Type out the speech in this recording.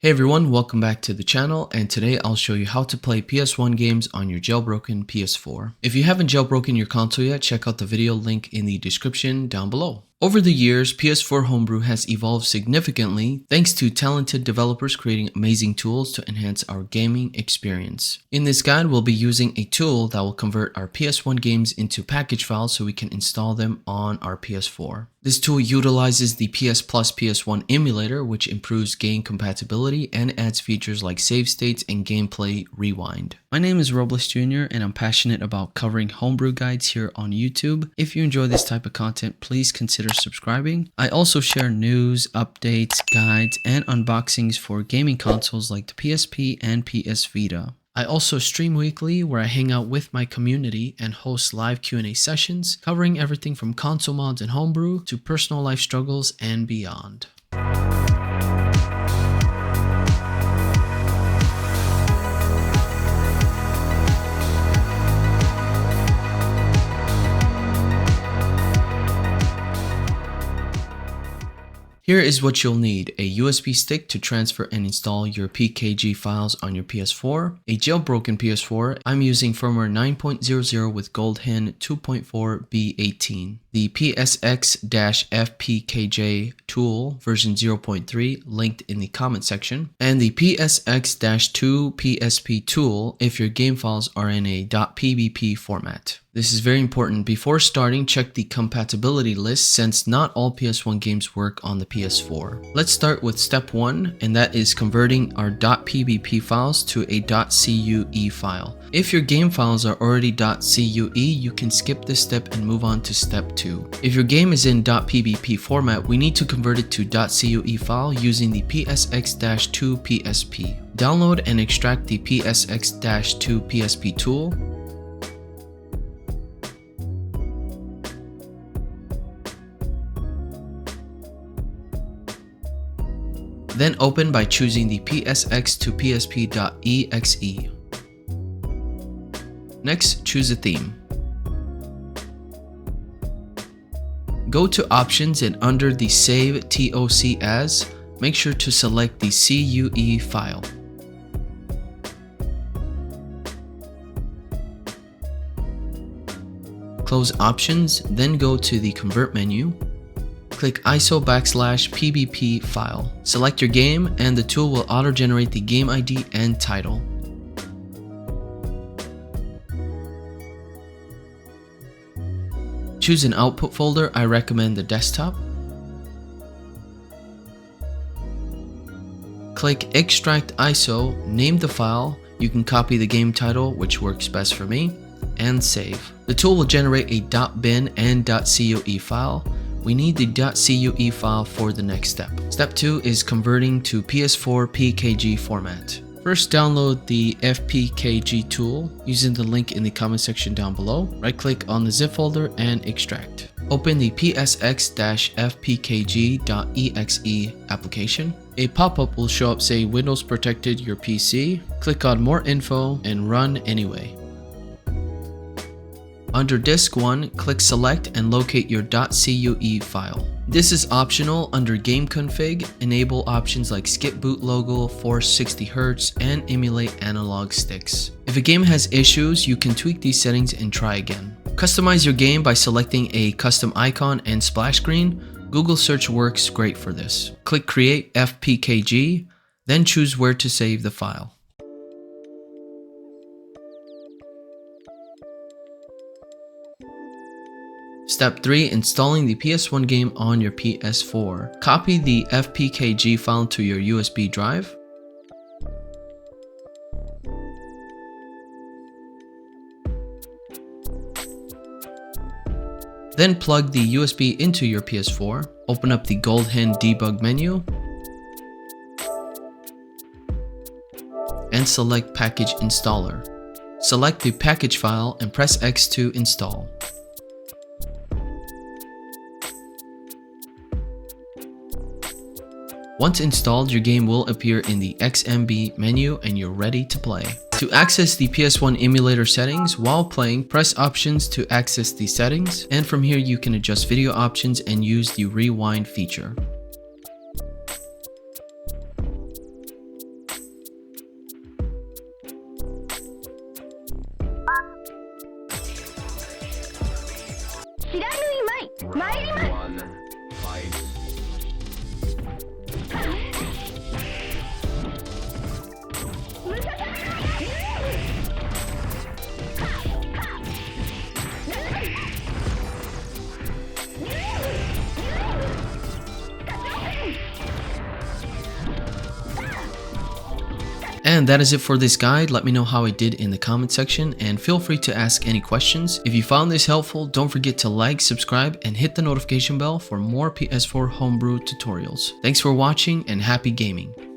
Hey everyone, welcome back to the channel, and today I'll show you how to play PS1 games on your jailbroken PS4. If you haven't jailbroken your console yet, check out the video link in the description down below. Over the years, PS4 Homebrew has evolved significantly thanks to talented developers creating amazing tools to enhance our gaming experience. In this guide, we'll be using a tool that will convert our PS1 games into package files so we can install them on our PS4. This tool utilizes the PS Plus PS1 emulator, which improves game compatibility and adds features like save states and gameplay rewind. My name is Robles Jr. and I'm passionate about covering homebrew guides here on YouTube. If you enjoy this type of content, please consider subscribing. I also share news, updates, guides, and unboxings for gaming consoles like the PSP and PS Vita. I also stream weekly where I hang out with my community and host live Q&A sessions covering everything from console mods and homebrew to personal life struggles and beyond. Here is what you'll need: a USB stick to transfer and install your PKG files on your PS4, a jailbroken PS4, I'm using firmware 9.00 with Gold Hen 2.4 B18, the PSX-FPKJ tool version 0.3 linked in the comment section, and the PSX-2 PSP tool if your game files are in a .pbp format. This is very important. Before starting, check the compatibility list since not all PS1 games work on the PS4. Let's start with step 1, and that is converting our .pbp files to a .cue file. If your game files are already .cue, you can skip this step and move on to step 2. If your game is in .pbp format, we need to convert it to .cue file using the PSX-2 PSP. Download and extract the PSX-2 PSP tool. Then open by choosing the PSX-2PSP.exe. Next, choose a theme. Go to Options and under the Save TOC As, make sure to select the CUE file. Close Options, then go to the Convert menu. Click ISO/PBP file. Select your game and the tool will auto-generate the game ID and title. Choose an output folder. I recommend the desktop. Click Extract ISO, name the file. You can copy the game title, which works best for me, and save. The tool will generate a .bin and .cue file. We need the .cue file for the next step. Step 2 is converting to PS4 PKG format. First, download the FPKG tool using the link in the comment section down below. Right-click on the zip folder and extract. Open the PSX-FPKG.exe application. A pop-up will show up saying Windows protected your PC. Click on More Info and Run anyway. Under Disk 1, click Select and locate your .cue file. This is optional. Under Game Config, enable options like Skip Boot Logo, Force 60Hz, and Emulate Analog Sticks. If a game has issues, you can tweak these settings and try again. Customize your game by selecting a custom icon and splash screen. Google search works great for this. Click Create FPKG, then choose where to save the file. Step 3. Installing the PS1 game on your PS4. Copy the FPKG file to your USB drive. Then plug the USB into your PS4. Open up the Gold Hen debug menu and select Package Installer. Select the package file and press X to install. Once installed, your game will appear in the XMB menu and you're ready to play. To access the PS1 emulator settings while playing, press Options to access the settings, and from here you can adjust video options and use the rewind feature. Round 1, fight. And that is it for this guide. Let me know how I did in the comment section and feel free to ask any questions. If you found this helpful, don't forget to like, subscribe, and hit the notification bell for more PS4 homebrew tutorials. Thanks for watching and happy gaming.